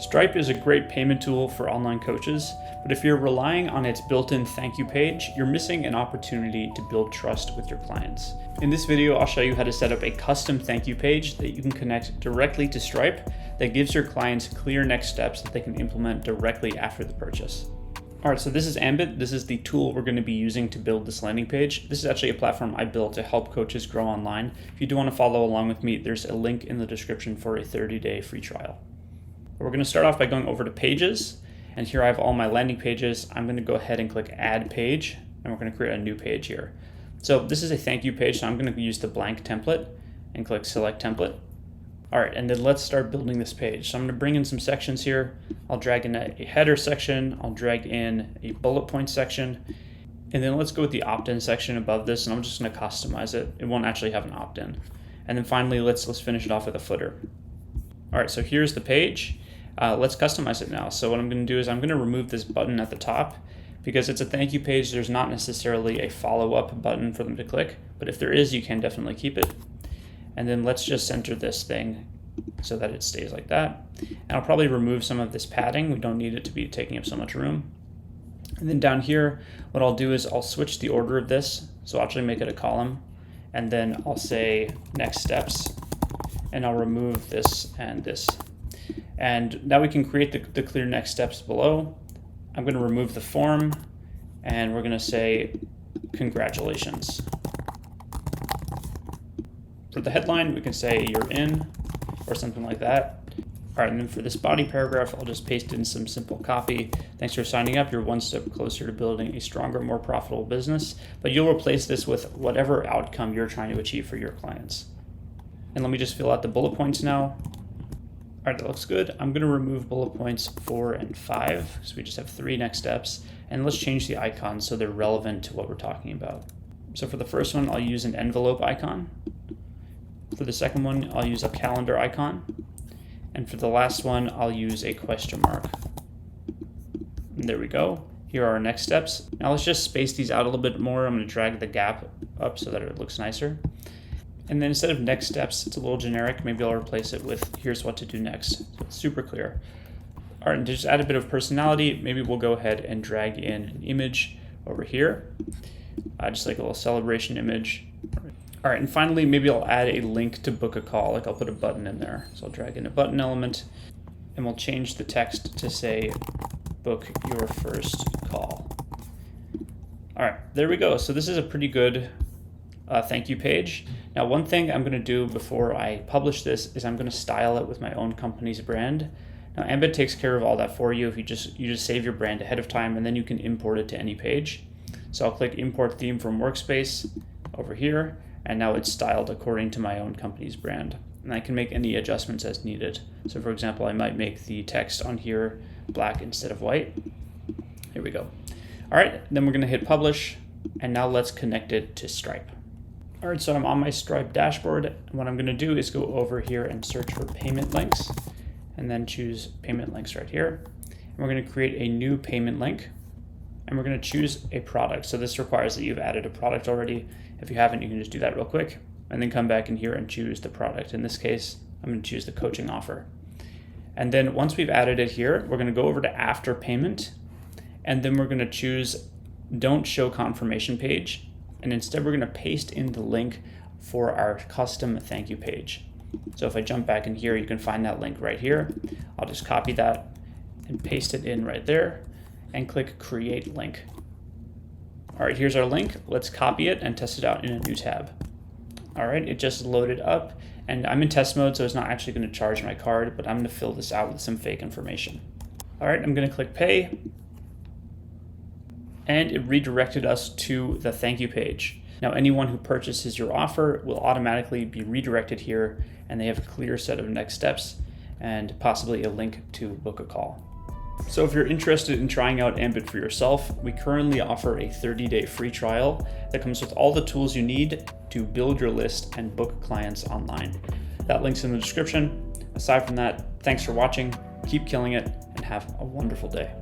Stripe is a great payment tool for online coaches, but if you're relying on its built-in thank you page, you're missing an opportunity to build trust with your clients. In this video, I'll show you how to set up a custom thank you page that you can connect directly to Stripe that gives your clients clear next steps that they can implement directly after the purchase. All right, so this is Ambit. This is the tool we're going to be using to build this landing page. This is actually a platform I built to help coaches grow online. If you do want to follow along with me, there's a link in the description for a 30-day free trial. We're going to start off by going over to Pages, and here I have all my landing pages. I'm going to go ahead and click Add Page, and we're going to create a new page here. So this is a thank you page, so I'm going to use the blank template and click Select Template. All right, and then let's start building this page. So I'm going to bring in some sections here. I'll drag in a header section. I'll drag in a bullet point section. And then let's go with the opt-in section above this, and I'm just going to customize it. It won't actually have an opt-in. And then finally, let's finish it off with a footer. All right, so here's the page. Let's customize it now. So what I'm going to do is I'm going to remove this button at the top because it's a thank you page. There's not necessarily a follow-up button for them to click, but if there is, you can definitely keep it. And then let's just center this thing so that it stays like that. And I'll probably remove some of this padding. We don't need it to be taking up so much room. And then down here, what I'll do is I'll switch the order of this. So I'll actually make it a column. And then I'll say next steps, and I'll remove this and this. And now we can create the clear next steps below. I'm going to remove the form, and we're going to say congratulations. For the headline, we can say you're in, or something like that. All right, and then for this body paragraph, I'll just paste in some simple copy. Thanks for signing up. You're one step closer to building a stronger, more profitable business. But you'll replace this with whatever outcome you're trying to achieve for your clients. And let me just fill out the bullet points now. All right, that looks good. I'm going to remove bullet points 4 and 5, so we just have 3 next steps. And let's change the icons so they're relevant to what we're talking about. So for the first one, I'll use an envelope icon. For the second one, I'll use a calendar icon. And for the last one, I'll use a question mark. And there we go. Here are our next steps. Now let's just space these out a little bit more. I'm going to drag the gap up so that it looks nicer. And then instead of next steps, it's a little generic. Maybe I'll replace it with here's what to do next. So it's super clear. All right, and to just add a bit of personality, maybe we'll go ahead and drag in an image over here. Just like a little celebration image. All right, and finally, maybe I'll add a link to book a call. Like I'll put a button in there. So I'll drag in a button element, and we'll change the text to say, book your first call. All right, there we go. So this is a pretty good thank you page. Now, one thing I'm going to do before I publish this is I'm going to style it with my own company's brand. Now, Ambit takes care of all that for you. If you just save your brand ahead of time, and then you can import it to any page. So I'll click Import Theme from Workspace over here, and now it's styled according to my own company's brand. And I can make any adjustments as needed. So for example, I might make the text on here black instead of white. Here we go. All right, then we're going to hit Publish, and now let's connect it to Stripe. All right, so I'm on my Stripe dashboard. And what I'm going to do is go over here and search for payment links, and then choose payment links right here. And we're going to create a new payment link, and we're going to choose a product. So this requires that you've added a product already. If you haven't, you can just do that real quick, and then come back in here and choose the product. In this case, I'm going to choose the coaching offer. And then once we've added it here, we're going to go over to after payment, and then we're going to choose don't show confirmation page. And instead, we're going to paste in the link for our custom thank you page. So if I jump back in here, you can find that link right here. I'll just copy that and paste it in right there and click Create Link. All right, here's our link. Let's copy it and test it out in a new tab. All right, it just loaded up, and I'm in test mode, so it's not actually going to charge my card, but I'm going to fill this out with some fake information. All right, I'm going to click Pay. And it redirected us to the thank you page. Now, anyone who purchases your offer will automatically be redirected here, and they have a clear set of next steps and possibly a link to book a call. So if you're interested in trying out Ambit for yourself, we currently offer a 30-day free trial that comes with all the tools you need to build your list and book clients online. That link's in the description. Aside from that, thanks for watching, keep killing it, and have a wonderful day.